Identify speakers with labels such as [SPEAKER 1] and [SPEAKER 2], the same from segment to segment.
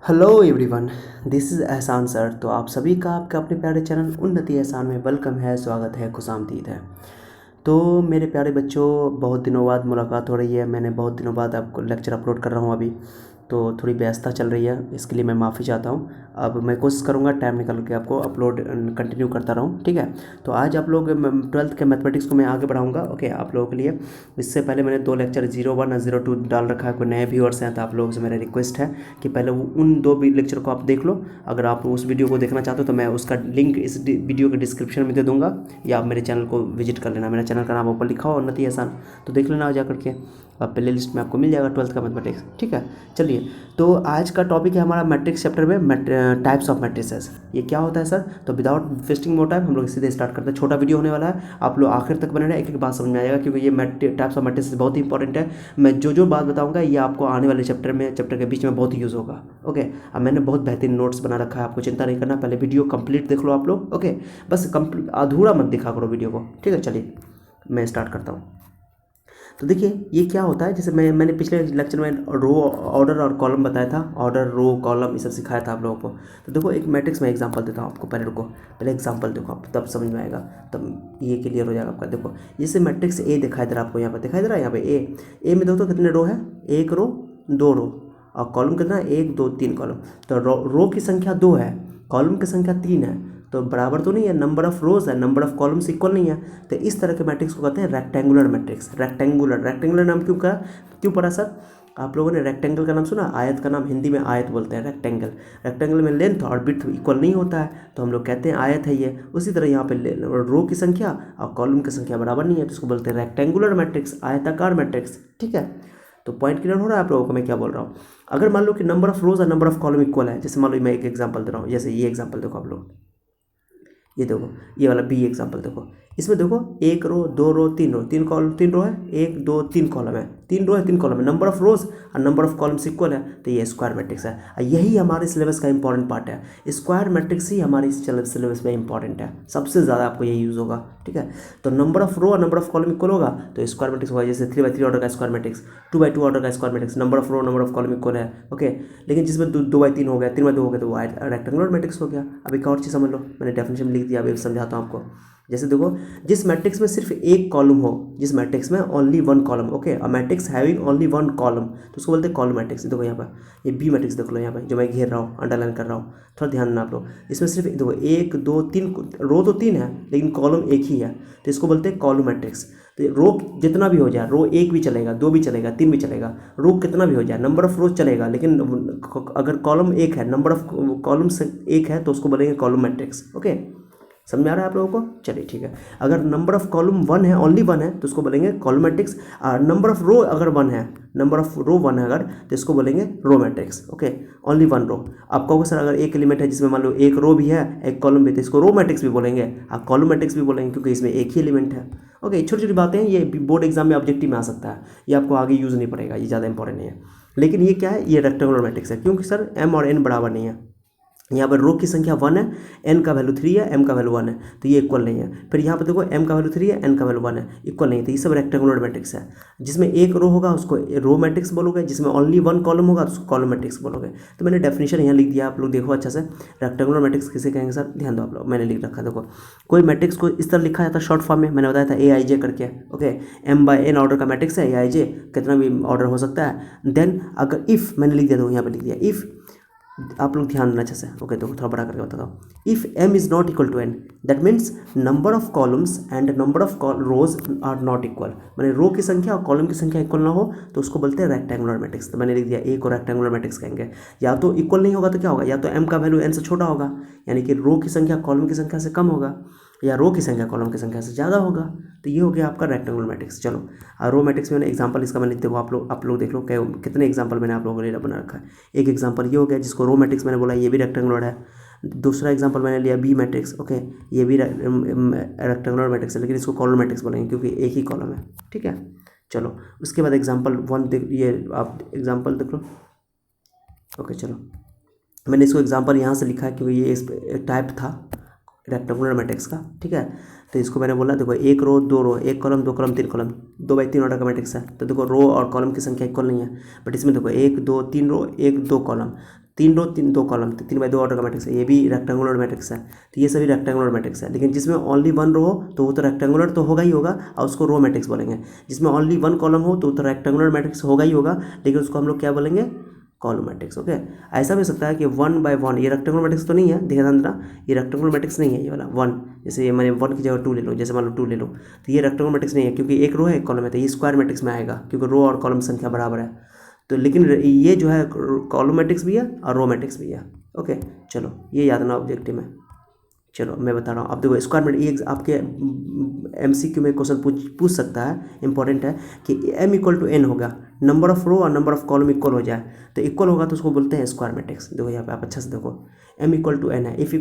[SPEAKER 1] Hello everyone, this is एहसान sir. तो आप सभी का आपका अपने प्यारे चैनल उन्नति एहसान में वेलकम है, स्वागत है, खुशामदीद है। तो मेरे प्यारे बच्चों, बहुत दिनों बाद मुलाकात हो रही है। मैंने बहुत दिनों बाद आपको लेक्चर अपलोड कर रहा हूँ अभी, तो थोड़ी व्यस्तता चल रही है, इसके लिए मैं माफ़ी चाहता हूँ। अब मैं कोशिश करूँगा टाइम निकाल के आपको अपलोड कंटिन्यू करता रहूँ, ठीक है। तो आज आप लोग 12th के मैथमेटिक्स को मैं आगे बढ़ाऊँगा, ओके, आप लोगों के लिए। इससे पहले मैंने 2 लेक्चर 01 और 02 डाल रखा है। कोई नए व्यूअर्स हैं तो आप लोगों से मेरा रिक्वेस्ट है कि पहले उन 2 भी लेक्चर को आप देख लो। अगर आप उस वीडियो को देखना चाहते हो तो मैं उसका लिंक इस वीडियो के डिस्क्रिप्शन में दे दूँगा, या आप मेरे चैनल को विजिट कर लेना। मेरा चैनल का नाम ऊपर लिखा हो, उन्नति एहसान, तो देख लेना जा करके। अब प्ले लिस्ट में आपको मिल जाएगा 12th का मैथमेटिक्स, ठीक है। चलिए, तो आज का टॉपिक है हमारा मैट्रिक्स चैप्टर में टाइप्स ऑफ मैट्रिसेस। ये क्या होता है सर? तो विदाउट वेस्टिंग मोर टाइम हम लोग सीधे स्टार्ट करते हैं। छोटा वीडियो होने वाला है, आप लोग आखिर तक बने रहे, एक एक बात समझ में आएगा, क्योंकि ये टाइप्स ऑफ मैट्रिसेस बहुत ही इंपॉर्टेंट है। मैं जो बात बताऊंगा ये आपको आने वाले चैप्टर के बीच में बहुत यूज़ होगा, ओके। अब मैंने बहुत बेहतरीन नोट्स बना रखा है, आपको चिंता नहीं करना। पहले वीडियो कंप्लीट देख लो आप लोग, ओके। बस अधूरा मत दिखा करो वीडियो को, ठीक है। चलिए मैं स्टार्ट करता हूँ। तो देखिए ये क्या होता है, जैसे मैंने पिछले लेक्चर में रो, ऑर्डर और कॉलम बताया था। ऑर्डर, रो, कॉलम ये सब सिखाया था आप लोगों को। तो देखो एक मैट्रिक्स में एग्जांपल देता हूँ आपको। पहले रुको, पहले एग्जांपल देखो आप, तब समझ में आएगा, तब ये क्लियर हो जाएगा आपका। देखो जैसे मैट्रिक्स ए दिखाई दे रहा है आपको, यहाँ पर दिखाई दे रहा है, यहाँ पे ए में देखो तो कितने रो है, 1 रो 2 रो, और कॉलम कितना है, 1 2 3 कॉलम। तो रो की संख्या 2 है, कॉलम की संख्या 3 है, तो बराबर तो नहीं है, नंबर ऑफ रोज है, नंबर ऑफ कॉलम्स इक्वल नहीं है। तो इस तरह के मैट्रिक्स को कहते हैं रेक्टेंगुलर मैट्रिक्स। रेक्टेंगुलर नाम क्यों पड़ा सर? आप लोगों ने रेक्टेंगल का नाम सुना? आयत का नाम हिंदी में आयत बोलते हैं, रेक्टेंगल। रेक्टेंगल में लेंथ और विड्थ इक्वल नहीं होता है, तो हम लोग कहते हैं आयत है ये। उसी तरह यहाँ पे रो की संख्या और कॉलम की संख्या बराबर नहीं है, तो इसको बोलते हैं रेक्टेंगुलर मैट्रिक्स, आयताकार मैट्रिक्स, ठीक है। तो पॉइंट क्लियर हो रहा है आप लोगों को मैं क्या बोल रहा हूँ? अगर मान लो कि नंबर ऑफ रोज और नंबर ऑफ कॉलम इक्वल है, जैसे मान लो मैं एक एग्जाम्पल दे रहा हूँ, जैसे ये एग्जाम्पल देखो आप लोग, ये देखो, ये वाला बी एग्जाम्पल देखो। इसमें देखो 1 रो 2 रो 3 रो, 3 रो है, 1 2 3 कॉलम है, 3 रो है 3 कॉलम है, नंबर ऑफ रोज और नंबर ऑफ कॉलम्स इक्वल है, तो ये स्क्वायर मैट्रिक्स है। और यही हमारे सिलेबस का इंपॉर्टेंट पार्ट है। स्क्वायर मैट्रिक्स ही हमारी सिलेबस में इंपॉर्टेंट है, सबसे ज़्यादा आपको यही यूज़ होगा, ठीक है। तो नंबर ऑफ रो और नंबर ऑफ कॉलम इक्वल होगा तो स्क्वायर मैट्रिक्स होगा। जैसे 3x3 ऑर्डर का स्क्वायर मैट्रिक्स, 2x2 ऑर्डर का square matrix, number of row number of column equal है, ओके। लेकिन जिसमें 2x3 हो गया, 3x2 हो गया, तो वो रेक्टेंगुलर मैट्रिक्स हो गया। अब एक और चीज़ समझ लो, मैंने डेफिनेशन लिख दिया, अभी समझाता हूँ आपको। जैसे देखो, जिस मैट्रिक्स में सिर्फ एक कॉलम हो, जिस मैट्रिक्स में only 1 column, okay, a matrix having only 1 column, तो उसको बोलते हैं कॉलम मैट्रिक्स। देखो यहाँ पर ये बी मैट्रिक्स देख लो, यहाँ पर जो मैं घेर रहा हूँ, अंडरलाइन कर रहा हूँ, थोड़ा ध्यान देना आप लोग। इसमें सिर्फ देखो 1 2 3 रो तो 3 है, लेकिन कॉलम एक ही है, तो इसको बोलते हैं कॉलम मैट्रिक्स। तो रो जितना भी हो जाए, रो 1 भी चलेगा, 2 भी चलेगा, 3 भी चलेगा, रो कितना भी हो जाए, नंबर ऑफ रोज चलेगा, लेकिन अगर कॉलम एक है, नंबर ऑफ कॉलम्स एक है, तो उसको बोलेंगे कॉलम मैट्रिक्स, ओके। समझ में आ रहा है आप लोगों को? चलिए ठीक है। अगर नंबर ऑफ कॉलम 1 है, ओनली 1 है, तो उसको बोलेंगे कॉलम मैट्रिक्स। और नंबर ऑफ रो अगर 1 है, नंबर ऑफ रो 1 है अगर, तो इसको बोलेंगे रो मैट्रिक्स, ओके। ओनली 1 रो। आप कहोगे सर अगर एक एलिमेंट है जिसमें मान लो एक रो भी है एक कॉलम भी, तो इसको रो मैट्रिक्स भी बोलेंगे, आप कॉलम मैट्रिक्स भी बोलेंगे, क्योंकि इसमें एक ही एलिमेंट है, ओके। छोटी छोटी बातें हैं, ये बोर्ड एग्जाम में ऑब्जेक्टिव में आ सकता है, ये आपको आगे यूज़ नहीं पड़ेगा, ये ज़्यादा इंपॉर्टेंट नहीं है। लेकिन ये क्या है, ये रेक्टेंगुलर मैट्रिक्स है, क्योंकि सर एम और एन बराबर नहीं है। यहाँ पर रो की संख्या 1 है, एन का वैल्यू 3 है, एम का वैल्यू 1 है, तो ये इक्वल नहीं है। फिर यहाँ पर देखो एम का वैल्यू 3 है, एन का वैल्यू 1 है, इक्वल नहीं है, तो ये सब रेक्टेंगुलर मैट्रिक्स है। जिसमें एक रो होगा उसको रो मैट्रिक्स बोलोगे, जिसमें ओनली 1 कॉलम होगा उसको कॉलम मैट्रिक्स बोलोगे। तो मैंने डेफिनेशन यहाँ लिख दिया, आप लोग देखो अच्छा से। रेक्टेंगुलर मैट्रिक्स किसे कहेंगे सर? ध्यान दो आप लोग, मैंने लिख रखा है, देखो कोई मैट्रिक्स को इस तरह लिखा जाता है शॉर्ट फॉर्म में, मैंने बताया था AIJ करके, ओके। M/N ऑर्डर का मैट्रिक्स है AIJ, कितना भी ऑर्डर हो सकता है। देन अगर इफ़, मैंने लिख दिया, यहाँ पर लिख दिया इफ़, आप लोग ध्यान देना अच्छे से, ओके। तो थोड़ा बड़ा करके बताता हूँ। If m is not equal to n, that means number of columns and number of rows are not equal. मैंने रो की संख्या और कॉलम की संख्या इक्वल ना हो तो उसको बोलते हैं रेक्टेंगुलर मैट्रिक्स। तो मैंने लिख दिया ए को रेक्टेंगुलर मैट्रिक्स कहेंगे। या तो इक्वल नहीं होगा तो क्या होगा, या तो m का वैल्यू n से छोटा होगा, यानी कि रो की संख्या कॉलम की संख्या से कम होगा, या रो की संख्या कॉलम की संख्या से ज़्यादा होगा, तो ये हो गया आपका रेक्टेंगुलर मैट्रिक्स। चलो रो मैट्रिक्स में एग्जांपल इसका मैंने देखो, आप लोग देख लो कितने एग्जांपल मैंने आप लोगों के लिए बना रखा है। एक एग्जांपल ये हो गया जिसको रो मैट्रिक्स मैंने बोला, ये भी रेक्टेंगुलर है। दूसरा एग्जांपल मैंने लिया बी मैट्रिक्स, ओके, ये भी रेक्टेंगुलर मैट्रिक्स है, लेकिन इसको कॉलम मैट्रिक्स बोलेंगे क्योंकि एक ही कॉलम है, ठीक है। चलो उसके बाद एग्जाम्पल 1 ये आप एग्जाम्पल देख लो, ओके। चलो मैंने इसको एग्जाम्पल यहाँ से लिखा है क्योंकि ये इस टाइप था रेक्टेंगुलर मैट्रिक्स का, ठीक है। तो इसको मैंने बोला देखो 1 रो 2 रो, 1 कॉलम 2 कॉलम 3 कॉलम, 2/3 ऑर्डर का मैट्रिक्स है। तो देखो रो और कॉलम की संख्या इक्वल नहीं है, बट इसमें देखो 1 2 3 रो 1 2 कॉलम, 3 रो 2 कॉलम, 3x2 ऑर्डर का मैट्रिक्स है, ये भी रेक्टेंगुलर मैट्रिक्स है। तो ये सभी रेक्टेंगुलर मैट्रिक्स है। लेकिन जिसमें ओनली 1 रो हो तो वो तो रेक्टेंगुलर तो होगा ही होगा, और उसको रो मैट्रिक्स बोलेंगे। जिसमें ओनली 1 कॉलम हो तो रेक्टेंगुलर मैट्रिक्स होगा ही होगा, लेकिन उसको हम लोग क्या बोलेंगे, कॉलम मैट्रिक्स। ओके, ऐसा भी हो सकता है कि 1/1, ये रेक्टेंगुलर मैट्रिक्स तो नहीं है, ध्यान देना, ये रेक्टेंगुलर मैट्रिक्स नहीं है ये वाला 1। जैसे ये मैंने 1 की जगह 2 ले लो, जैसे मान लो 2 ले लो, तो ये रेक्टेंगुलर मैट्रिक्स नहीं है, क्योंकि एक रो है एक कॉलम है, तो ये स्क्वायर मैट्रिक्स में आएगा, क्योंकि रो और कॉलम संख्या बराबर है। तो लेकिन ये जो है कॉलम मैट्रिक्स भी है और रो मैट्रिक्स भी है। ओके, चलो ये याद रखना ऑब्जेक्टिव में। चलो मैं बता रहा हूँ, अब देखो स्क्वायर मैट्रिक्स, ये आपके MCQ में क्वेश्चन पूछ सकता है, इंपॉर्टेंट है, कि m = n होगा, नंबर ऑफ रो और नंबर ऑफ कॉलम इक्वल हो जाए, तो इक्वल होगा तो उसको बोलते हैं स्क्वायर मैट्रिक्स। देखो यहाँ पे आप अच्छा से देखो, m = n है, if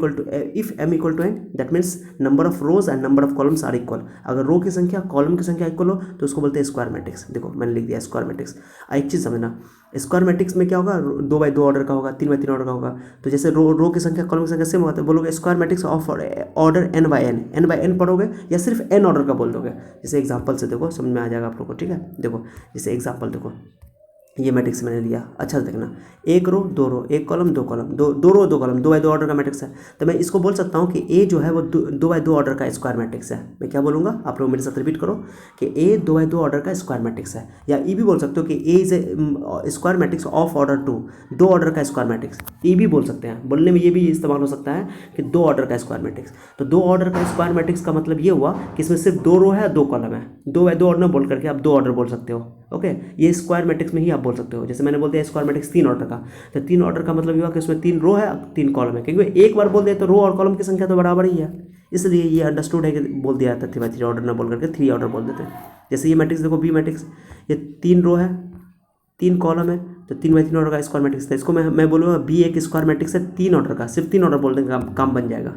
[SPEAKER 1] m = n that means number of rows and number of columns are equal. अगर रो की संख्या कॉलम की संख्या इक्वल हो तो उसको बोलते हैं स्क्वायर मैट्रिक्स। देखो मैंने लिख दिया स्क्वायर मैट्रिक्स। एक चीज़ समझना, स्क्वायर मैट्रिक्स में क्या होगा, 2x2 ऑर्डर का होगा, 3x3 ऑर्डर का होगा। तो जैसे रो की संख्या कॉलम की संख्या सेम होगा तो बोलोगे square matrix of order n/n पढ़ोगे, या सिर्फ n ऑर्डर का बोल दोगे। जैसे एग्जांपल से देखो समझ में आ जाएगा आप लोगों को, ठीक है। देखो जैसे एग्जांपल देखो, ये मैट्रिक्स मैंने लिया, अच्छा से देखना, 1 रो 2 रो 1 कॉलम 2 कॉलम, 2 रो 2 कॉलम, 2x2 ऑर्डर का मैट्रिक्स है। तो मैं इसको बोल सकता हूँ कि A जो है वो 2x2 ऑर्डर का स्क्वायर मैट्रिक्स है। मैं क्या बोलूँगा, आप लोग मेरे साथ रिपीट करो कि A 2x2 ऑर्डर का स्क्वायर मैट्रिक्स है। या ये भी बोल सकते हो कि A is a square matrix of order 2, 2 order का स्क्वायर मैट्रिक्स, ये भी बोल सकते हैं। बोलने में ये भी इस्तेमाल हो सकता है कि 2 ऑर्डर का स्क्वायर मैट्रिक्स। तो 2 ऑर्डर का स्क्वायर मैट्रिक्स का मतलब ये हुआ कि इसमें सिर्फ 2 रो है 2 कॉलम है। 2x2 ऑर्डर बोल करके आप 2 ऑर्डर बोल सकते हो। ओके, ये स्क्वायर मैट्रिक्स में ही आप बोल सकते हो। जैसे मैंने बोल दिया स्क्वायर मैट्रिक्स 3 ऑर्डर का, तो 3 ऑर्डर का मतलब ये हुआ कि उसमें 3 रो है 3 कॉलम है, क्योंकि एक बार बोल दिया तो रो और कॉलम की संख्या तो बराबर ही है, इसलिए ये अंडरस्टूड है कि बोल दिया था 3x3 ऑर्डर ना बोल करके 3 ऑर्डर बोल देते हैं। जैसे ये मैट्रिक्स देखो, बी मैट्रिक्स, ये 3 रो है 3 कॉलम है, तो 3x3 ऑर्डर का स्क्वायर मैट्रिक्स था। इसको मैं बोलूँगा बी एक स्क्वायर मैट्रिक्स है 3 ऑर्डर का, सिर्फ 3 ऑर्डर बोल देंगे काम बन जाएगा,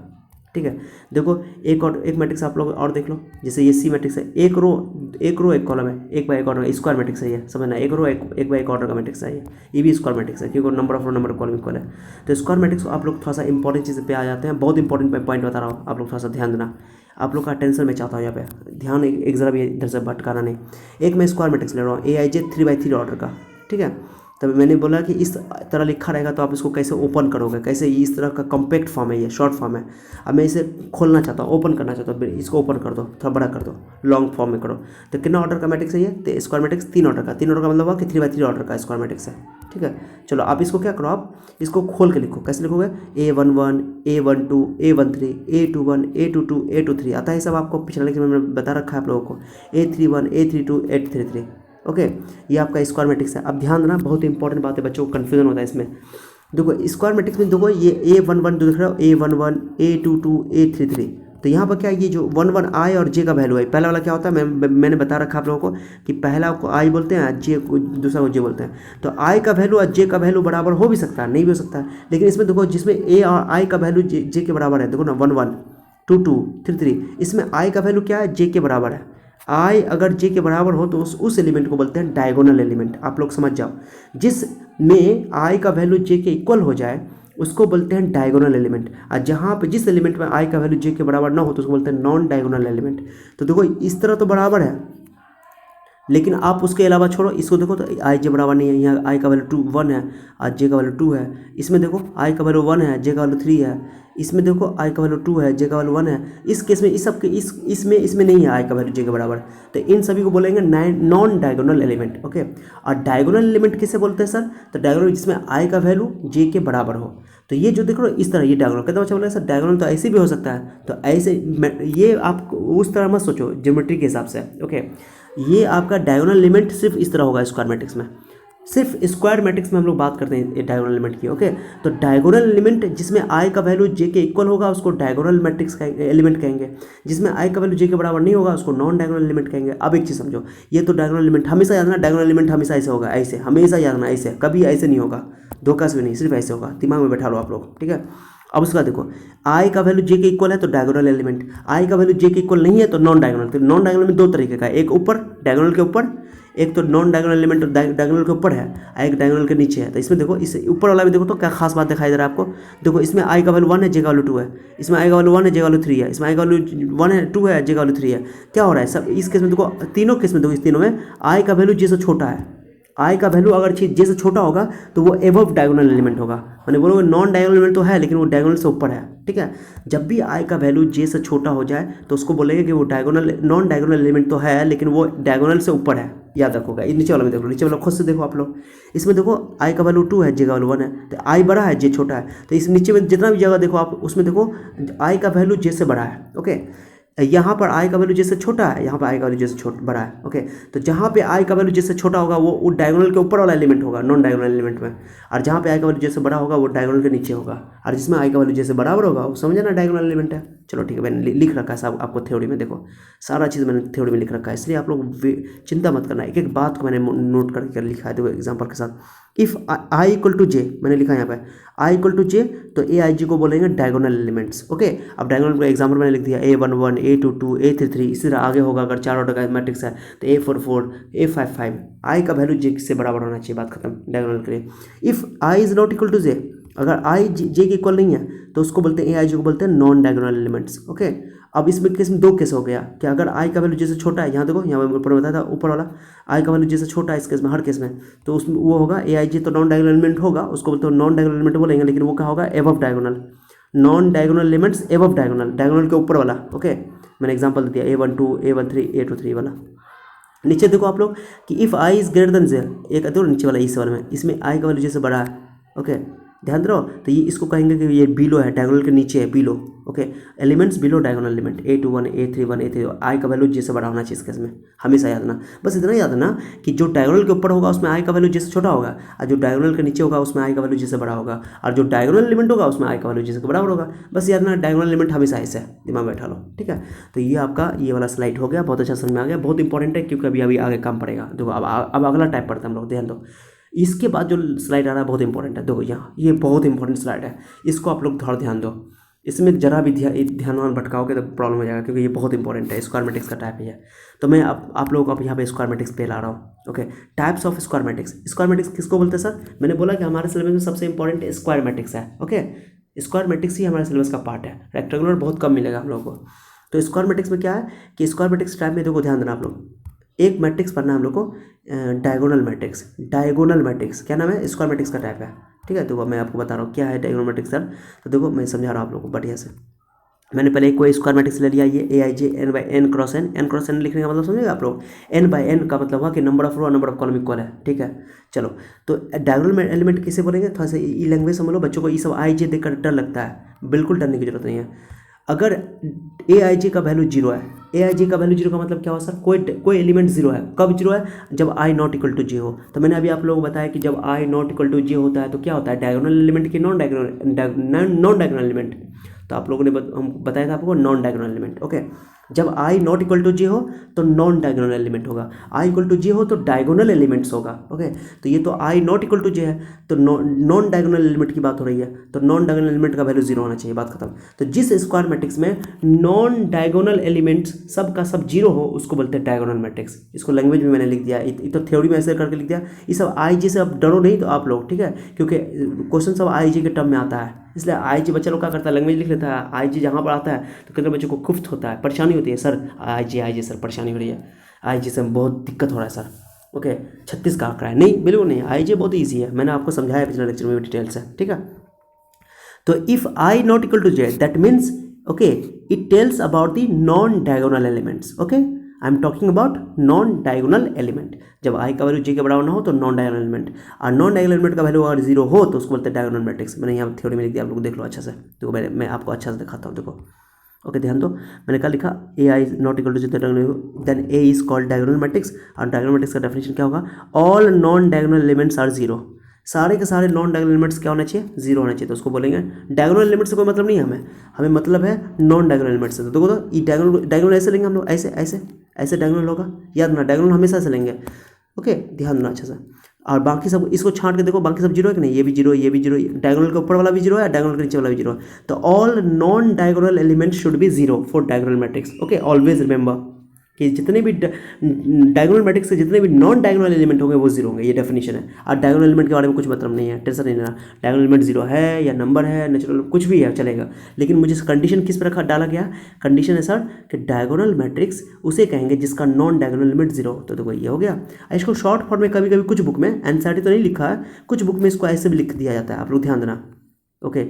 [SPEAKER 1] ठीक है। देखो एक मैट्रिक्स आप लोग और देख लो, जैसे ये सी मैट्रिक्स है, एक रो एक कॉलम है, 1/1 ऑर्डर का स्क्वायर मैट्रिक्स है ये, समझना, 1 रो 1/1 ऑर्डर का मैट्रिक्स है ये भी स्क्वायर मैट्रिक्स है, क्योंकि number of row number column equal है। तो स्क्वायर मैट्रिक्स आप लोग थोड़ा सा इंपॉर्टेंट चीज़ पे आ जाते हैं, बहुत इंपॉर्टेंट पॉइंट बता रहा हूँ, आप लोग थोड़ा सा ध्यान देना, आप लोग का अटेंशन में चाहता हूँ यहाँ पे ध्यान, एक जरा भी इधर से भटकाना नहीं। एक मैं स्क्वायर मैट्रिक्स ले रहा हूँ AIJ 3/3 ऑर्डर का, ठीक है। तब मैंने बोला कि इस तरह लिखा रहेगा तो आप इसको कैसे ओपन करोगे, कैसे, इस तरह का कॉम्पैक्ट फॉर्म है, ये शॉर्ट फॉर्म है। अब मैं इसे खोलना चाहता हूँ, ओपन करना चाहता हूँ, इसको ओपन कर दो, थोड़ा बड़ा कर दो, लॉन्ग फॉर्म में करो। तो कितना ऑर्डर का मैट्रिक्स है ये, तो स्क्वायर मैट्रिक्स 3 ऑर्डर का, 3 ऑर्डर का मतलब हुआ कि 3/3 ऑर्डर का स्क्वायर मैट्रिक्स है, ठीक है। चलो आप इसको क्या करो, आप इसको खोल के लिखो, कैसे लिखोगे, A11 A12 A13 A21 A22 A23 आता है सब, आपको पिछले लेक्चर में मैंने बता रखा है आप लोगों को, A31 A32 A33, ओके। ये आपका स्क्वायर मैट्रिक्स है। अब ध्यान देना, बहुत इंपॉर्टेंट बात है, बच्चों को कन्फ्यूजन होता है इसमें। देखो स्क्वायर मैट्रिक्स में देखो ये A11 जो दिख रहा है, A11 A22 A33, तो यहाँ पर क्या ये जो 1 I और J का वैल्यू है, पहला वाला क्या होता है, मैंने बता रखा आप लोगों को कि पहला को I बोलते हैं, J को दूसरा को J बोलते हैं। तो I का वैल्यू और J का वैल्यू बराबर हो भी सकता है, नहीं भी हो सकता है, लेकिन इसमें देखो जिसमें A और I का वैल्यू J के बराबर है, देखो ना 1 2 2 3 3, इसमें I का वैल्यू क्या है, J के बराबर है। I अगर J के बराबर हो तो उस एलिमेंट को बोलते हैं डायगोनल एलिमेंट। आप लोग समझ जाओ, जिसमें I का वैल्यू J के इक्वल हो जाए उसको बोलते हैं डायगोनल एलिमेंट, और जहाँ पे जिस एलिमेंट में I का वैल्यू J के बराबर ना हो तो उसको बोलते हैं नॉन डायगोनल एलिमेंट। तो देखो इस तरह तो बराबर है, लेकिन आप उसके अलावा छोड़ो, इसको देखो तो I J बराबर नहीं है, यहाँ I का वैल्यू 1 है और J का वैल्यू 2 है। इसमें देखो I का वैल्यू 1 है, J का वैल्यू 3 है। इसमें देखो I का वैल्यू 2 है, J का वैल्यू 1 है। इस केस में इस सब के इसमें नहीं है I का वैल्यू J के बराबर, तो इन सभी को बोलेंगे नॉन डायगोनल एलिमेंट, ओके। और डायगोनल एलिमेंट किसे बोलते हैं सर, तो डायगोनल जिसमें I का वैल्यू J के बराबर हो। तो ये जो देख रहे हो इस तरह, ये डायगोनल कहते बच्चा बोला सर डायगोनल तो ऐसे भी हो सकता है, तो ऐसे ये आप उस तरह मत सोचो ज्योमेट्री के हिसाब से, ओके। ये आपका डायगोनल एलिमेंट सिर्फ इस तरह होगा स्क्वायर मैट्रिक्स में, सिर्फ स्क्वायर मैट्रिक्स में हम लोग बात करते हैं डायगोनल एलिमेंट की, ओके। तो डायगोनल एलिमेंट जिसमें I का वैल्यू J के इक्वल होगा उसको डायगोनल मैट्रिक्स का एलिमेंट कहेंगे, जिसमें I का वैल्यू J के बराबर नहीं होगा उसको नॉन डायगोनल एलिमेंट कहेंगे। अब एक चीज़ समझो, ये तो डायगोनल एलिमेंट हमेशा याद रखना, डायगोनल एलिमेंट हमेशा ऐसे होगा, ऐसे हमेशा याद रखना, ऐसे कभी ऐसे नहीं होगा, धोखा से भी नहीं, सिर्फ ऐसे होगा, दिमाग में बैठा लो आप लोग, ठीक है। अब उसका देखो I का वैल्यू J के इक्वल है तो डायगोनल एलिमेंट, I का वैल्यू J के इक्वल नहीं है तो नॉन डायगोनल। तो नॉन डायगोनल में 2 तरीके का है, एक ऊपर डायगोनल के ऊपर, एक तो नॉन डायगोनल एलिमेंट डायगोनल के ऊपर है, एक डायगोनल के नीचे है। तो इसमें देखो इस ऊपर वाला में देखो तो क्या खास बात दिखाई दे रहा है आपको, देखो इसमें I का वैल्यू 1 है, J का वैल्यू 2 है, इसमें I का वैल्यू 1 है, J का वैल्यू 3 है, इसमें I का वैल्यू 1 है 2 है, J का वैल्यू 3 है। क्या हो रहा है सब इस केस में, देखो तीनों केस में देखो, इस तीनों में I का वैल्यू J से छोटा है, आई का वैल्यू अगर जे से छोटा होगा तो वो एबव डायगोनल एलिमेंट होगा, मैंने बोलोगे नॉन डायगोनल एलिमेंट तो है लेकिन वो डायगोनल से ऊपर है, ठीक है। जब भी आई का वैल्यू जे से छोटा हो जाए तो उसको बोलेंगे कि वो डायगोनल नॉन डायगोनल एलिमेंट तो है लेकिन वो डायगोनल से ऊपर है, याद रखोगा। नीचे वाला में देख लो, नीचे वाला खुद से देखो आप लोग, इसमें देखो आई का वैल्यू 2 है, जे का वैल्यू 1 है, तो आई बड़ा है जे छोटा है, तो इस नीचे में जितना भी जगह देखो आप उसमें देखो आई का वैल्यू जे से बड़ा है, ओके। यहाँ पर आई का वैल्यू जैसे छोटा है, यहाँ पर आई का वैल्यू जैसे बड़ा है, ओके। तो जहाँ पे आई का वैल्यू जैसे छोटा होगा वो डायगोनल के ऊपर वाला एलिमेंट होगा नॉन डायगोनल एलिमेंट में, और जहाँ पे आई का वैल्यू जैसे बड़ा होगा वो डायगोनल के नीचे होगा, और जिसमें आई का वैल्यू जैसे बराबर होगा वो समझे ना डायगोनल एलिमेंट है। चलो ठीक है, मैंने लिख रखा है सब आपको थ्योरी में, देखो सारा चीज़ मैंने थ्योरी में लिख रखा है, इसलिए आप लोग चिंता मत करना, एक एक बात को मैंने नोट करके लिखा है, देखो एग्जाम्पल के साथ। इफ़ आई इक्वल टू जे, मैंने लिखा है यहाँ पे आई इक्वल टू जे, तो ए आई जी को बोलेंगे डायगोनल एलिमेंट्स, ओके। अब डायगोनल का एग्जाम्पल मैंने लिख दिया A11 A22 A33, इसी तरह आगे होगा, अगर 4 ऑर्डर का मैट्रिक्स है तो A44 A55, आई का वैल्यू जे से बराबर होना चाहिए, बात खत्म डायगोनल के लिए। If I is not equal to J, अगर आई जे के इक्वल नहीं है तो उसको बोलते हैं ए आई जी को बोलते हैं नॉन डायगोनल एलिमेंट्स, ओके। अब इसमें केस में 2 केस हो गया कि अगर आई का वैल्यू जैसे छोटा है, यहाँ देखो यहाँ मैं ऊपर बताया था ऊपर वाला, आई का वैल्यू जैसे छोटा है इस केस में, हर केस में, तो उसमें वो होगा ए आई जी तो नॉन डायगोनल एलिमेंट होगा, उसको बोलते हैं नॉन डायगोनल एलिमेंट बोलेंगे, लेकिन वो क्या होगा above diagonal, non diagonal elements above diagonal, diagonal के ऊपर वाला, ओके। मैंने एग्जाम्पल दे दिया A12 A13 A23 वाला। नीचे देखो आप लोग कि if I is greater than J, एक देखो नीचे वाला इस वाले में, इसमें आई का वैल्यू जैसे बड़ा है, ओके, ध्यान दो, तो ये इसको कहेंगे कि ये बिलो है, डायगोनल के नीचे है, below, okay. Elements below diagonal element A21 A31 A32, आई का वैल्यू जैसे बड़ा होना चाहिए इसके इसमें, हमेशा याद रखना, बस इतना याद रखना कि जो डायगोनल के ऊपर होगा उसमें आई का वैल्यू जैसे छोटा होगा, और जो डायगोनल के नीचे होगा उसमें आई का वैल्यू जैसे बड़ा होगा, और जो डायगोनल एलिमेंट होगा उसमें आई का वैल्यू जैसे बराबर होगा, बस याद रखना डायगोनल एलिमेंट हमेशा ऐसे दिमाग में बैठा लो, ठीक है। तो ये आपका ये वाला स्लाइड हो गया, बहुत अच्छा समझ में आ गया, बहुत इंपॉर्टेंट है क्योंकि अभी आगे काम पड़ेगा। देखो अब अगला टाइप पढ़ते हैं हम लोग, ध्यान दो, इसके बाद जो स्लाइड आ रहा है बहुत इंपॉर्टेंट है, देखो यहाँ ये बहुत इंपॉर्टेंट स्लाइड है, इसको आप लोग थोड़ा ध्यान दो, इसमें जरा भी ध्यान भटकाओगे तो प्रॉब्लम हो जाएगा, क्योंकि ये बहुत इंपॉर्टेंट है, स्क्वायर मैट्रिक्स का टाइप ही है। तो मैं आप लोगों को अब यहाँ पे स्क्वायर मैट्रिक्स पे ला रहा हूँ, okay. Types of square matrix, square matrix किसको बोलते हैं सर? मैंने बोला कि हमारे सिलेबस में सबसे इंपॉर्टेंट स्क्वायर मैट्रिक्स है, ओके। स्क्वायर मैट्रिक्स ही हमारे सिलेबस का पार्ट है, रेक्टेंगुलर बहुत कम मिलेगा हम लोगों को। तो स्क्वायर मैट्रिक्स में क्या है कि स्क्वायर मैट्रिक्स टाइप में देखो ध्यान देना आप लोग, एक मैट्रिक्स पढ़ना है हम लोग को डायगोनल मैट्रिक्स, डायगोनल मैट्रिक्स क्या नाम है? स्क्वायर मैट्रिक्स का टाइप है, ठीक है। तो मैं आपको बता रहा हूँ क्या है डायगोनल मैट्रिक्स सर, तो देखो मैं समझा रहा हूँ आप लोगों को बढ़िया से। मैंने पहले कोई स्क्वायर मैट्रिक्स ले लिया, ये A I J N by N cross N लिखने का मतलब समझेगा आप लोग, एन बाई एन का मतलब हुआ कि नंबर ऑफ रो और नंबर ऑफ कॉलम इक्वल है, ठीक है। चलो, तो डायगोनल एलिमेंट किसे बोलेंगे, थोड़ा सा ई लैंग्वेज समझ लो, बच्चों को ये सब आई जे देखकर डर लगता है, बिल्कुल डरने की जरूरत नहीं है। अगर ए आई जे का वैल्यू 0 है, ए आई जे का वैल्यू 0 का मतलब क्या हुआ सर? कोई एलिमेंट 0 है, कब 0 है? जब आई नॉट इक्वल टू जे हो। तो मैंने अभी आप लोगों को बताया कि जब आई नॉट इक्वल टू जे होता है तो क्या होता है, डायगोनल एलिमेंट की नॉन डायगोनल एलिमेंट, तो आप लोगों ने बताया था आपको नॉन डायगोनल एलिमेंट, ओके। जब आई नॉट इक्वल टू जे हो तो नॉन डायगोनल एलिमेंट होगा, आई इक्वल टू जे हो तो डायगोनल एलिमेंट्स होगा, ओके। तो ये तो आई नॉट इक्वल टू जे है, तो नॉन डायगोनल एलिमेंट की बात हो रही है, तो नॉन डायगोनल एलिमेंट का वैल्यू 0 होना चाहिए, बात खत्म। तो जिस स्क्वायर मैट्रिक्स में नॉन डायगोनल एलिमेंट्स सब का सब 0 हो उसको बोलते हैं डायगोनल मैट्रिक्स। इसको लैंग्वेज में मैंने लिख दिया, ये तो थ्योरी में ऐसे करके लिख दिया। ये सब आई जी से अब डरो नहीं तो आप लोग, ठीक है, क्योंकि क्वेश्चन सब आई जी के टर्म में आता है, इसलिए आई जी बच्चा लोग क्या करता है, लैंग्वेज लिख लेता है। आई जी जहाँ पर आता है तो कितने बच्चों को खुफ्त होता है, परेशानी होती है, सर आई जी सर परेशानी हो रही है, आई जी से बहुत दिक्कत हो रहा है सर, ओके 36 का आंकड़ा है। नहीं, बिल्कुल नहीं, आई जी बहुत ईजी है, मैंने आपको समझाया पिछले लेक्चर में डिटेल से, ठीक है। तो if I not equal to j that means okay it tells about the non diagonal elements, okay. I am talking about non diagonal element. जब आई का वैल्यू जे के बराबर ना हो तो नॉन डायगोनल एलिमेंट, और नॉन डायगोनल एलिमेंट का value अगर 0 हो तो उसको बोलते हैं डायगोनल मैट्रिक्स। मैंने यहाँ थ्योरी में लिख दिया, आप लोग देख लो अच्छा से, देखो मैं आपको अच्छा से दिखाता हूँ, देखो ओके ध्यान दो। मैंने क्या लिखा, A I not equal to then A is called diagonal matrix, और डायगोनल मैट्रिक्स का डेफिनेशन क्या होगा, all non diagonal elements are 0, सारे के सारे नॉन डायगोनल एलिमेंट्स क्या होना चाहिए, 0 होना चाहिए। तो उसको बोलेंगे डायगोनल एलिमेंट से कोई मतलब नहीं है हमें मतलब है नॉन डायगोनल एलिमेंट से। तो देखो तो ये डायगोनल ऐसे लेंगे हम लोग, ऐसे डायगोनल होगा, याद ना डायगोनल हमेशा ऐसे लेंगे, ओके ध्यान देना अच्छा से। और बाकी सब इसको छांट के देखो, बाकी सब 0 है कि नहीं, ये भी 0 है, ये भी 0 है, डायगोनल के ऊपर वाला भी 0 है, डायगोनल के नीचे वाला भी 0 है। तो all non diagonal element should be 0 for diagonal matrix, okay always remember. कि जितने भी डायगोनल मैट्रिक्स के जितने भी नॉन डायगोनल एलिमेंट होंगे वो जीरो होंगे, ये डेफिनेशन है। और डायगोनल एलिमेंट के बारे में कुछ मतलब नहीं है, टेंशन नहीं लेना। डायगोनल एलिमेंट जीरो है या नंबर है, नेचुरल, कुछ भी है चलेगा, लेकिन मुझे कंडीशन किस पर डाला गया, कंडीशन है सर कि डायगोनल मैट्रिक्स उसे कहेंगे जिसका नॉन डायगोनल एलिमेंट जीरो। तो देखो ये हो गया। इसको शॉर्ट फॉर्म में कभी कभी कुछ बुक में, एनसीईआरटी तो नहीं लिखा है, कुछ बुक में इसको ऐसे भी लिख दिया जाता है, आप लोग ध्यान देना। ओके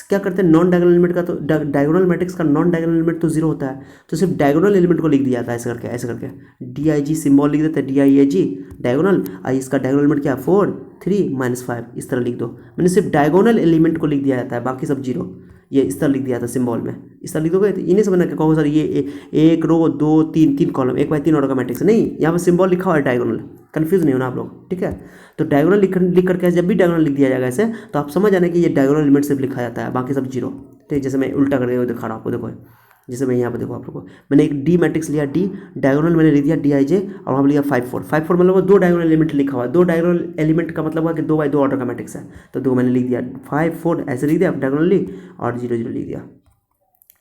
[SPEAKER 1] क्या करते हैं, नॉन डायगोनल एलिमेंट का तो डायगोनल मैट्रिक्स का नॉन डायगोनल एलिमेंट तो जीरो होता है, तो सिर्फ डायगोनल एलिमेंट को लिख दिया जाता है ऐसे करके, ऐसे करके DIG सिंबल लिख देते हैं, DIAG डायगोनल। इसका डायगोनल एलिमेंट क्या, 4 3 -5, इस तरह लिख दो। मैंने सिर्फ डायगोनल एलिमेंट को लिख दिया जाता है, बाकी सब जीरो, ये इस तरह लिख दिया था सिंबल में, इस तरह लिख दोगे। तो इन्हें समझना कि कहो सर ये एक रो 2 3 3 कॉलम, 1 बाई 3 ऑर्डर का मैट्रिक्स नहीं, यहाँ पर सिंबल लिखा हुआ है डायगोनल, कंफ्यूज नहीं होना आप लोग, ठीक है। तो डायगोनल लिख करके जब भी डायगोनल लिख दिया जाएगा ऐसे, तो आप समझ जाना कि ये डायगोनल एलिमेंट सिर्फ लिखा जाता है, बाकी सब जीरो, ठीक। जैसे मैं उल्टा करके दिखा रहा हूँ आपको, देखो जैसे मैं यहाँ पर देखो आप लोगों को, मैंने एक डी मैट्रिक्स लिया, डी डायगोनल मैंने लिख दिया DIJ, और वहाँ पर लिया 5 4 5 4, मतलब वो 2 डायगोनल एलिमेंट लिखा हुआ है, 2 डायगोनल एलिमेंट का मतलब हुआ कि 2 बाई 2 ऑर्डर का मैट्रिक्स है, तो 2 मैंने लिख दिया, 5 4 ऐसे लिख दिया डायगोनली, और 0 0 लिख दिया।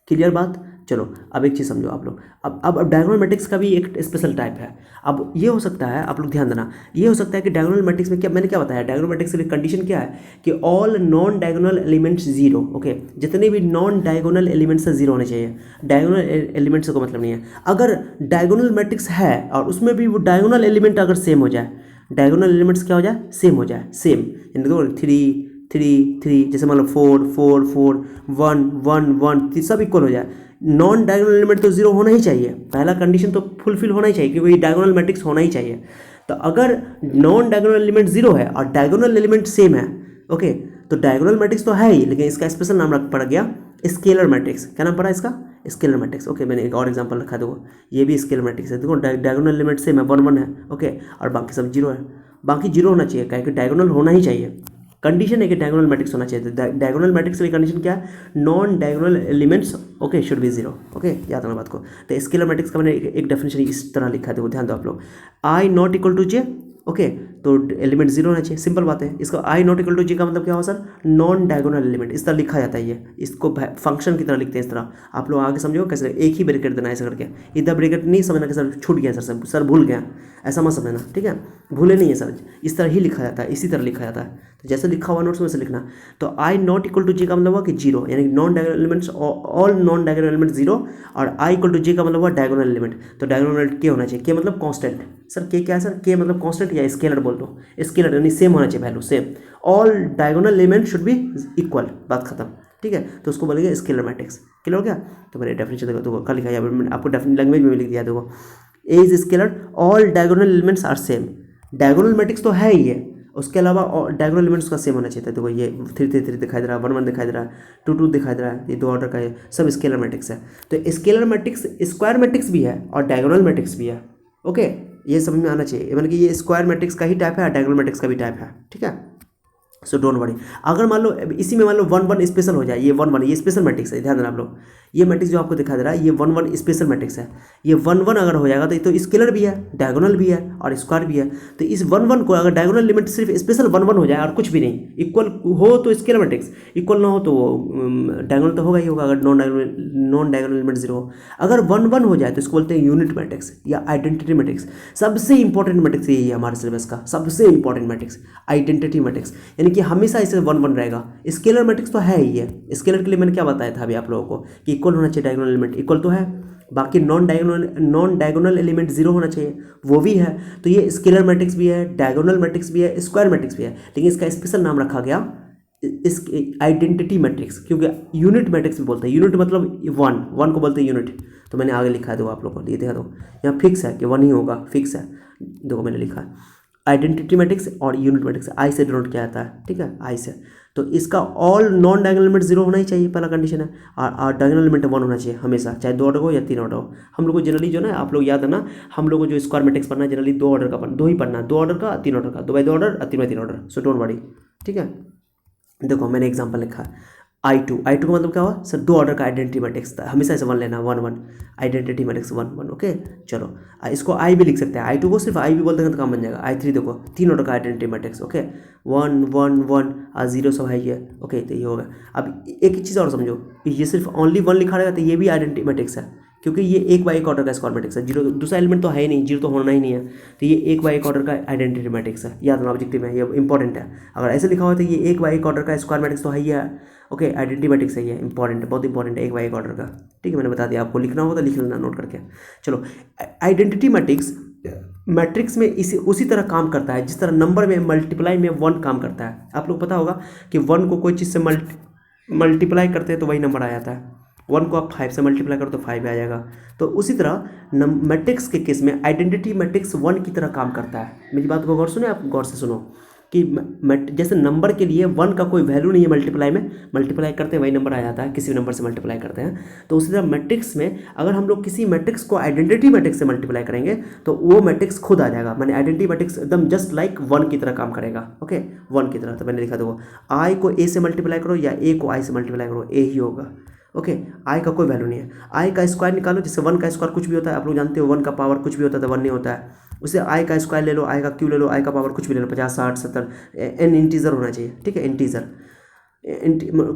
[SPEAKER 1] क्लियर बात। चलो अब एक चीज़ समझो आप लोग, अब डायगोनल मैट्रिक्स का भी एक स्पेशल टाइप है। अब ये हो सकता है, आप लोग ध्यान देना, ये हो सकता है कि डायगोनल मैट्रिक्स में क्या, मैंने क्या बताया, डायगोनल मैट्रिक्स की कंडीशन क्या है कि all non diagonal elements zero. Okay जितने भी नॉन डायगोनल एलिमेंट्स है जीरो होने चाहिए, डायगोनल एलिमेंट्स का मतलब नहीं है। अगर डायगोनल मैट्रिक्स है और उसमें भी वो डायगोनल एलिमेंट अगर सेम हो जाए, डायगोनल एलिमेंट्स क्या हो जाए, सेम हो जाए, सेम, यानी देखो 3 3 3, जैसे मतलब 4 4 4 1 1 1 सब इक्वल हो जाए, नॉन डायगोनल एलिमेंट तो जीरो होना ही चाहिए, पहला कंडीशन तो फुलफिल होना ही चाहिए, क्योंकि ये डायगोनल मैट्रिक्स होना ही चाहिए। तो अगर नॉन डायगोनल एलिमेंट जीरो है और डायगोनल एलिमेंट सेम है, ओके, तो डायगोनल मैट्रिक्स तो है ही, लेकिन इसका स्पेशल नाम रख पड़ गया स्केलर मैट्रिक्स। क्या नाम पड़ा इसका, स्केलर मैट्रिक्स। ओके मैंने एक और एग्जांपल रखा, देखो ये भी स्केलर मैट्रिक्स है, देखो डायगोनल एलिमेंट सेम है, 1 1 है, ओके, और बाकी सब जीरो है, बाकी जीरो होना चाहिए, क्या कि डायगोनल होना ही चाहिए, कंडीशन है कि डायगोनल मैट्रिक्स होना चाहिए। तो डायगोनल मैट्रिक्स की कंडीशन क्या है, non diagonal elements okay should be zero. Okay याद रखना बात को। तो स्केलर मैट्रिक्स का मैंने एक डेफिनेशन इस तरह लिखा है, देखो ध्यान दो आप लोग, I not equal to j, okay, तो एलिमेंट जीरो होना चाहिए, सिंपल बात है। इसका I not equal to j का मतलब क्या हुआ सर, नॉन डायगोनल एलिमेंट, इस तरह लिखा जाता है, ये इसको फंक्शन की तरह लिखते हैं इस तरह। आप लोग आगे समझो कैसे, एक ही ब्रैकेट देना ऐसा करके, इधर ब्रैकेट नहीं समझना कि सर छूट गया सर भूल गया, ऐसा मत समझना, ठीक है, भूले नहीं है सर, इस तरह ही लिखा जाता है, इसी तरह लिखा जाता है, तो जैसे लिखा हुआ नोट्स में से लिखना। तो I not equal to j का मतलब हुआ कि जीरो, यानी non diagonal elements, all non diagonal element zero, और I इक्वल टू जे का मतलब हुआ डायगोनल एलिमेंट। तो डायगोनल एलिमेंट के होना चाहिए, के मतलब कांस्टेंट, सर के क्या है सर, के मतलब कांस्टेंट या स्केलर बोल दो, स्केलर यानी सेम होना चाहिए value, same, all diagonal element should be equal, बात खत्म, ठीक है। तो उसको बोलेंगे स्केलर मैट्रिक्स। क्लियर हो गया। तो मैंने डेफिनेशन देखो कल लिखा है, आपको डेफिनेट लैंग्वेज में भी लिख दिया, देखो A is scalar, all diagonal elements are same, diagonal matrix तो है ही है, उसके अलावा डायगोनल एलिमेंट्स का सेम होना चाहिए था। देखो ये 3 3 3 दिखाई दे रहा है, 1 1 दिखाई दे रहा है, 2 2 दिखाई दे रहा है, ये 2 ऑर्डर का है, सब स्केलर मैट्रिक्स है। तो स्केलर मैट्रिक्स स्क्वायर मैट्रिक्स भी है और डायगोनल मैट्रिक्स भी है, ओके, ये समझ में आना चाहिए, मतलब कि ये स्क्वायर मैट्रिक्स का ही टाइप है और डायगोनल मैट्रिक्स का भी टाइप है, ठीक है। So don't worry. अगर मान लो इसी में मान लो 1 1 स्पेशल हो जाए, ये 1 1 ये स्पेशल मैट्रिक्स है, ध्यान देना आप लोग, ये मैट्रिक्स जो आपको दिखा दे रहा है ये 1 1 स्पेशल मैट्रिक्स है, ये 1 1 अगर हो जाएगा तो स्केलर भी है, डायगोनल भी है और स्क्वायर भी है। तो इस 1 1 को अगर डायगोनल एलिमेंट सिर्फ स्पेशल 1 1 हो जाए और कुछ भी नहीं, इक्वल हो तो स्केलर मैट्रिक्स, इक्वल ना हो तो वो डायगोनल तो होगा ही होगा, अगर नॉन डायगोनल एलिमेंट जीरो हो। अगर 1 1 हो जाए तो इसको बोलते हैं यूनिट मैट्रिक्स या आइडेंटिटी मैट्रिक्स। सबसे इंपॉर्टेंट मैट्रिक्स यही है हमारे सिलेबस का, सबसे इंपॉर्टेंट मैट्रिक्स आइडेंटिटी मैट्रिक्स, यानी कि हमेशा इसे 1 1 रहेगा। स्केलर मैट्रिक्स तो है ही है, स्केलर के लिए मैंने क्या बताया था अभी आप लोगों को कि इक्वल होना चाहिए, डायगोनल एलिमेंट इक्वल तो है, बाकी नॉन डायगोनल एलिमेंट जीरो होना चाहिए, वो भी है। तो ये स्केलर मैट्रिक्स भी है, डायगोनल मैट्रिक्स भी है, स्क्वायर मैट्रिक्स भी है, लेकिन इसका स्पेशल नाम रखा गया इस आइडेंटिटी मैट्रिक्स, क्योंकि यूनिट मैट्रिक्स भी बोलते हैं, यूनिट मतलब 1 को बोलते हैं यूनिट। तो मैंने आगे लिखा है, दो आप लोगों को ये देखा दो, यहाँ फिक्स है कि 1 ही होगा, फिक्स है, देखो मैंने लिखा है आइडेंटिटी मैट्रिक्स और यूनिट मैट्रिक्स, आई से डिनोट किया जाता है, ठीक है, आई से। तो इसका all non diagonal element zero होना ही चाहिए, पहला कंडीशन है, और डायगोनल एलिमेंट 1 होना चाहिए हमेशा, चाहे 2 ऑर्डर हो या 3 ऑर्डर हो। हम लोग को जनरली जो ना, आप लोग याद है ना, हम लोग को जो स्क्वायर मैट्रिक्स पढ़ना है जनरली 2 ऑर्डर का पढ़ना, 2 ही पढ़ना, 2 ऑर्डर का 3 ऑर्डर का, 2 by 2 order 3 by 3 order. So don't worry, ठीक है। देखो मैंने एग्जाम्पल लिखा है I2 का मतलब क्या हुआ सर, 2 ऑर्डर का आइडेंटिटी मैट्रिक्स था, हमेशा ऐसे 1 लेना, 1 1 आइडेंटिटी मैट्रिक्स 1 1, ओके। चलो इसको I भी लिख सकते हैं, I2 को सिर्फ I भी बोल देंगे तो काम बन जाएगा। I3 देखो 3 ऑर्डर का आइडेंटिटी मैट्रिक्स, ओके, 1 1 1 0 सब है ये, ओके। तो ये होगा। अब एक चीज़ और समझो, ये सिर्फ ओनली 1 लिखा रहेगा तो ये भी आइडेंटिटी मैट्रिक्स है, क्योंकि ये 1/1 ऑर्डर का स्क्वायर मैट्रिक्स है। जीरो दूसरा एलिमेंट तो है ही नहीं, जीरो तो होना ही नहीं है, तो ये 1/1 ऑर्डर का आइडेंटिटी मैट्रिक्स है। याद रखना ऑब्जेक्टिव में, ये इंपॉर्टेंट है। अगर ऐसे लिखा हुआ तो ये 1/1 ऑर्डर का स्क्वायर मैट्रिक्स तो है ही है। ओके, आइडेंटिटी मैट्रिक्स है, ये इंपॉर्टेंट है, बहुत इंपॉर्टेंट है 1/1 ऑर्डर का। ठीक है, मैंने बता दिया, आपको लिखना होगा तो लिख लेना नोट करके। चलो, आइडेंटिटी मैट्रिक्स में उसी तरह काम करता है जिस तरह नंबर में मल्टीप्लाई में 1 काम करता है। आप लोग पता होगा कि 1 को कोई चीज़ से मल्टीप्लाई करते हैं तो वही नंबर आ जाता है। 1 को आप 5 से मल्टीप्लाई करो तो 5 आ जाएगा। तो उसी तरह मैट्रिक्स के केस में आइडेंटिटी मैट्रिक्स 1 की तरह काम करता है। मेरी बात को गौर सुने, आप गौर से सुनो कि जैसे नंबर के लिए 1 का कोई वैल्यू नहीं है, मल्टीप्लाई में मल्टीप्लाई करते हैं वही नंबर आ जाता है, किसी भी नंबर से मल्टीप्लाई करते हैं। तो उसी तरह मैट्रिक्स में अगर हम लोग किसी मैट्रिक्स को आइडेंटिटी मैट्रिक्स से मल्टीप्लाई करेंगे तो वो मैट्रिक्स खुद आ जाएगा। मैंने आइडेंटिटी मैट्रिक्स एकदम जस्ट लाइक 1 की तरह काम करेगा। ओके, 1 की तरह। तो मैंने लिखा देखो, आई को ए से मल्टीप्लाई करो या ए को आई से मल्टीप्लाई करो, ए ही होगा। ओके, आई का कोई वैल्यू नहीं है। आई का स्क्वायर निकालो, जैसे 1 का स्क्वायर कुछ भी होता है, आप लोग जानते हो 1 का पावर कुछ भी होता है तो 1 नहीं होता है। उसे आई का स्क्वायर ले लो, आई का क्यू ले लो, आई का पावर कुछ भी ले लो, 50 60 70, एन इंटीजर होना चाहिए। ठीक है, इंटीजर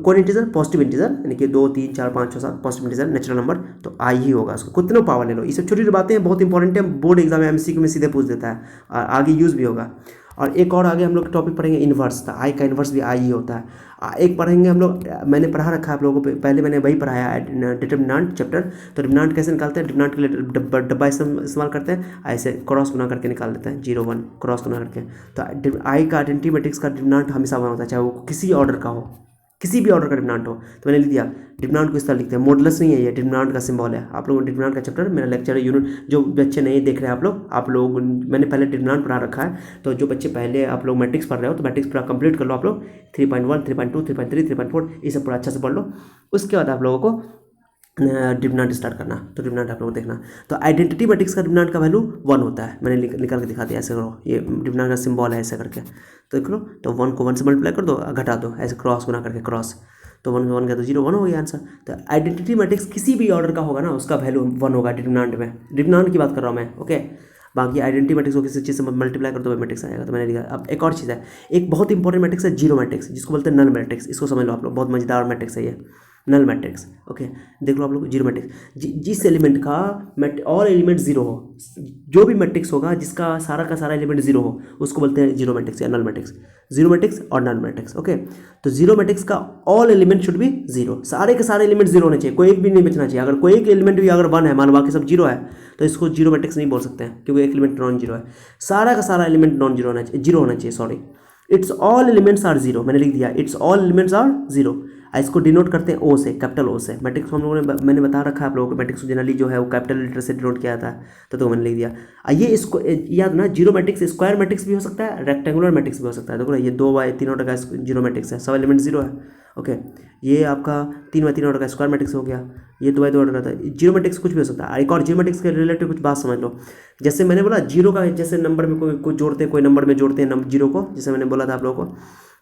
[SPEAKER 1] कौन इंटीजर? पॉजिटिव इंटीजर, यानी कि 2 3 4 5 6 7 पॉजिटिव इंटीजर नेचुरल नंबर, तो आई ही होगा। उसको कितने पावर ले लो, ये सब छोटी छोटी बातें हैं, बहुत इंपॉर्टेंट है, बोर्ड एग्जाम में एमसीक्यू में सीधे पूछ देता है, आगे यूज़ भी होगा। और एक और आगे हम लोग टॉपिक पढ़ेंगे इन्वर्स, तो आई का इन्वर्स भी आई ही होता है। एक पढ़ेंगे हम लोग, मैंने पढ़ा रखा है आप लोगों को, पहले मैंने वही पढ़ाया है डिटरमिनेंट चैप्टर। तो डिटरमिनेंट कैसे निकालते हैं? डिटरमिनेंट के लिए डब्बा इस्तेमाल करते हैं, ऐसे क्रॉस गुना करके निकाल देते हैं, 0 1 क्रॉस गुना करके। तो आई का आइडेंटिटी मैट्रिक्स का डिटरमिनेंट हमेशा 1 होता है, चाहे वो किसी ऑर्डर का हो, किसी भी ऑर्डर का डिटरमिनेंट हो। तो मैंने लिख दिया डिटरमिनेंट को इस तरह लिखते हैं, मॉडुलस नहीं है, ये डिटरमिनेंट का सिंबल है। आप लोगों डिटरमिनेंट का चैप्टर मेरा लेक्चर है, यूनिट जो बच्चे नहीं देख रहे हैं आप लोग मैंने पहले डिटरमिनेंट पढ़ा रखा है। तो जो बच्चे पहले आप लोग मैट्रिक्स पढ़ रहे हो तो मैट्रिक्स पूरा कंप्लीट कर लो आप लोग, 3.1 3.2 3.3 3.4 ये सब पूरा अच्छा से पढ़ लो। उसके बाद आप लोगों को डिटरमिनेंट स्टार्ट करना। तो डिटरमिनेंट आप लोग देखना, तो आइडेंटिटी मैट्रिक्स का डिटरमिनेंट का वैल्यू 1 होता है। मैंने निकाल के दिखा दिया, ऐसे करो, ये डिटरमिनेंट का सिंबल है, ऐसे करके तो देख लो। तो 1 को 1 से मल्टीप्लाई कर दो, घटा दो, ऐसे क्रॉस गुना करके क्रॉस, तो 1 1 का तो 0 1 हो गया आंसर। तो आइडेंटिटी मैट्रिक्स किसी भी ऑर्डर का होगा ना, उसका वैल्यू 1 होगा डिटरमिनेंट में। डिटरमिनेंट की बात कर रहा हूँ मैं। ओके, बाकी आइडेंटिटी मैट्रिक्स को किसी चीज़ से मल्टीप्लाई कर दो मैट्रिक्स आएगा। तो मैंने लिखा। अब एक और चीज़ है, एक बहुत इंपॉर्टेंट मैट्रिक्स है जीरो मैट्रिक्स, जिसको बोलते हैं नल मैट्रिक्स। इसको समझ लो आप लोग, बहुत मजेदार मैट्रिक्स है ये, नल मैट्रिक्स। ओके, देख लो आप लोग, जीरो मैट्रिक्स जिस एलिमेंट का ऑल एलिमेंट जीरो हो, जो भी मैट्रिक्स होगा जिसका सारा एलिमेंट जीरो हो, उसको बोलते हैं जीरो मैट्रिक्स या नल मैट्रिक्स। जीरो मैट्रिक्स और नल मैट्रिक्स। ओके, तो जीरो मैट्रिक्स का all element should be zero, सारे के सारे एलिमेंट जीरो होने चाहिए, कोई एक भी नहीं बचना चाहिए। अगर कोई एक एलिमेंट भी अगर 1 है, मान बाकी सब जीरो है, तो इसको जीरो मैट्रिक्स नहीं बोल सकते हैं, क्योंकि एक एलिमेंट नॉन जीरो है। सारा का सारा एलिमेंट नॉन जीरो होना चाहिए, जीरो होना चाहिए, sorry. It's all elements are zero, मैंने लिख दिया it's all elements are zero. इसको डिनोट करते हैं ओ से, कैपिटल ओ से। मैट्रिक्स हम लोगों ने, मैंने बता रखा है आप लोगों को, मैट्रिक्स जनरली जो है वो कैपिटल लेटर से डिनोट किया जाता है। तो मैंने लिख दिया। ये इसको याद ना, जीरो मैट्रिक्स स्क्वायर मैट्रिक्स भी हो सकता है, रेक्टेंगुलर मैट्रिक्स भी हो सकता है। देखो ना, ये 2/3 ऑर्डर का जीरो मैट्रिक्स है, सब एलिमेंट जीरो है। ओके, ये आपका 3/3 ऑर्डर का स्क्वायर मैट्रिक्स हो गया, ये 2/2 ऑर्डर का था। जीरो मैट्रिक्स कुछ भी हो सकता है। एक और जीरो मैट्रिक्स के रिलेटेड कुछ बात समझ लो। जैसे मैंने बोला जीरो का, जैसे नंबर में कोई जोड़ते हैं, कोई नंबर में जोड़ते हैं जीरो को, जैसे मैंने बोला था आप लोगों को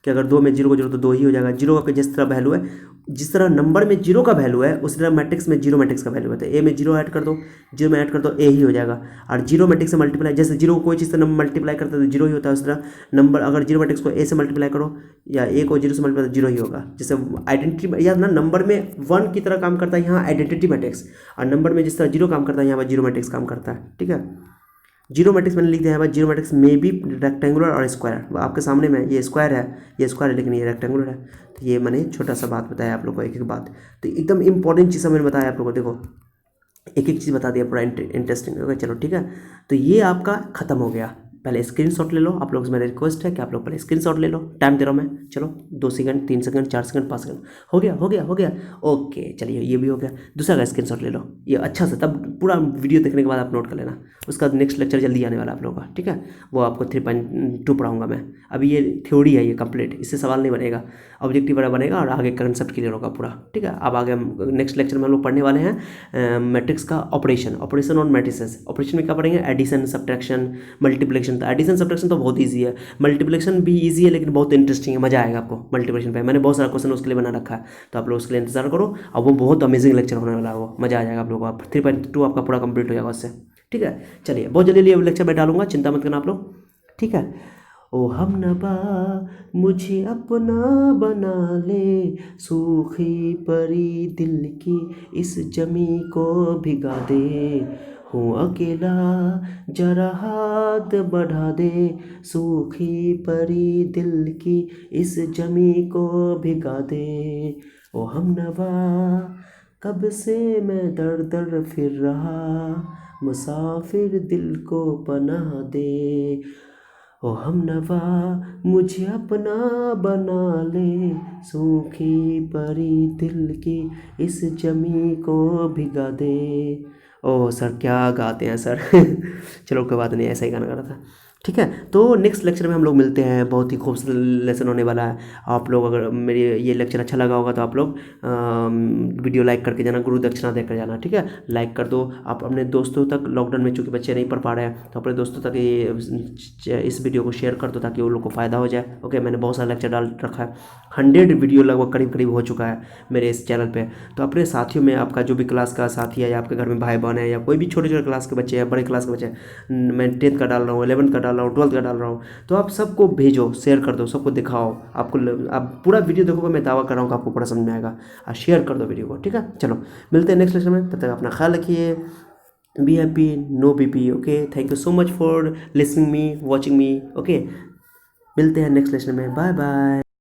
[SPEAKER 1] कि अगर 2 में जीरो को जोड़ो तो 2 ही हो जाएगा। जीरो का जिस तरह वैल्यू है, जिस तरह नंबर में जीरो का वैल्यू है, उसी तरह मैट्रिक्स में जीरो मैट्रिक्स का वैल्यू है। तो ए में जीरो ऐड कर दो, जीरो में ऐड कर दो, ए ही हो जाएगा। और जीरो मैट्रिक्स से मल्टीप्लाई, जैसे जीरो को कोई चीज़ से नंबर मल्टीप्लाई करते हैं तो जीरो ही होता है, उस तरह नंबर अगर जीरो मैट्रिक्स को ए से मल्टीप्लाई करो या ए को जीरो से मल्टीप्लाई तो जीरो ही होगा। जैसे आइडेंटिटी याद ना, नंबर में 1 की तरह काम करता है यहाँ आइडेंटिटी मैट्रिक्स, और नंबर में जिस तरह जीरो काम करता है यहाँ पर जीरो मैट्रिक्स काम करता है। ठीक है, जीरो मैट्रिक्स मैंने लिख दिया है, जीरो मैट्रिक्स में भी रेक्टेंगुलर और स्क्वायर। आपके सामने में ये स्क्वायर है, ये स्क्वायर है, लेकिन ये रेक्टेंगुलर है। तो ये मैंने छोटा सा बात बताया आप लोग को, एक एक बात। तो एकदम इंपॉर्टेंट चीज़ मैंने बताया आप लोगों को, देखो एक एक चीज़ बता दिया, पूरा इंटरेस्टिंग। ओके चलो ठीक है, तो ये आपका खत्म हो गया। पहले स्क्रीनशॉट ले लो आप लोग से, मेरा रिक्वेस्ट है कि आप लोग पहले स्क्रीनशॉट ले लो। टाइम दे रहा हूँ मैं, चलो 2 सेकंड 3 सेकंड 4 सेकंड 5 सेकंड, हो गया हो गया हो गया। ओके चलिए, ये भी हो गया। दूसरा का स्क्रीनशॉट ले लो ये अच्छा से, तब पूरा वीडियो देखने के बाद आप नोट कर लेना। उसका नेक्स्ट लेक्चर जल्दी आने वाला आप लोगों का, ठीक है। वो आपको 3.2 पढ़ाऊँगा मैं। अभी ये थ्योरी है, ये कंप्लीट, इससे सवाल नहीं बनेगा, ऑब्जेक्टिव वाला बनेगा और आगे कंसेप्ट क्लियर होगा पूरा, ठीक है। अब आगे हम नेक्स्ट लेक्चर में हम लोग पढ़ने वाले हैं मैट्रिक्स का ऑपरेशन ऑन मैट्रिसेस। ऑपरेशन में क्या पढ़ेंगे? Addition, subtraction, multiplication. तो एडिशन सब्ट्रैक्शन तो बहुत ईजी है, मल्टीप्लिकेशन भी ईजी है, लेकिन बहुत इंटरेस्टिंग है, मजा आएगा आपको मल्टीप्लिकेशन पे। मैंने बहुत सारा क्वेश्चन उसके लिए बना रखा है, तो आप लोग उसके लिए इंतजार करो। अब वो बहुत अमेजिंग लेक्चर होने वाला है, वो मजा आ जाएगा आप लोगों को। 3.2 आपका पूरा कंप्लीट हो जाएगा उससे, ठीक है। चलिए बहुत जल्दी ये लेक्चर मैं डालूंगा, चिंता मत करना आप लोग, ठीक है। ओ हमनवा मुझे अपना बना ले, सूखी परी दिल की इस जमी को भिगा दे। हूँ अकेला जरा हाथ बढ़ा दे, सूखी परी दिल की इस जमी को भिगा दे। ओ हमनवा कब से मैं दर दर फिर रहा, मुसाफिर दिल को पनाह दे। ओ हमनवा मुझे अपना बना ले, सूखी परी दिल की इस जमी को भिगा दे। ओह सर क्या गाते हैं सर। चलो कोई बात नहीं, ऐसा ही गाना गा रहा था। ठीक है, तो नेक्स्ट लेक्चर में हम लोग मिलते हैं। बहुत ही खूबसूरत लेसन होने वाला है। आप लोग अगर मेरी ये लेक्चर अच्छा लगा होगा तो आप लोग वीडियो लाइक करके जाना, गुरु दक्षिणा देकर जाना। ठीक है, लाइक कर दो। आप अपने दोस्तों तक, लॉकडाउन में चूँकि बच्चे नहीं पढ़ पा रहे हैं तो अपने दोस्तों तक ये इस वीडियो को शेयर कर दो ताकि उन लोग को फ़ायदा हो जाए। ओके, मैंने बहुत सारा लेक्चर डाल रखा है, 100 वीडियो लगभग करीब करीब हो चुका है मेरे इस चैनल पे। तो अपने साथियों में आपका जो भी क्लास का साथी है या आपके घर में भाई बहन है या कोई भी छोटे छोटे क्लास के बच्चे हैं, बड़े क्लास के बच्चे हैं, मैं 10th का डाल रहा हूँ, 11th का डाल रहा हूँ, 12th का डाल रहा हूँ, तो आप सबको भेजो, शेयर कर दो, सबको दिखाओ। आपको आप पूरा वीडियो देखोगे, मैं दावा कर रहा हूँ कि आपको पूरा समझ में आएगा। और शेयर कर दो वीडियो को। ठीक है, चलो मिलते हैं नेक्स्ट लेक्चर में। तब तक अपना ख्याल रखिए। Be happy, no BP. Okay, thank you so much for listening me, watching me. Okay, मिलते हैं नेक्स्ट लेक्चर में। Bye bye.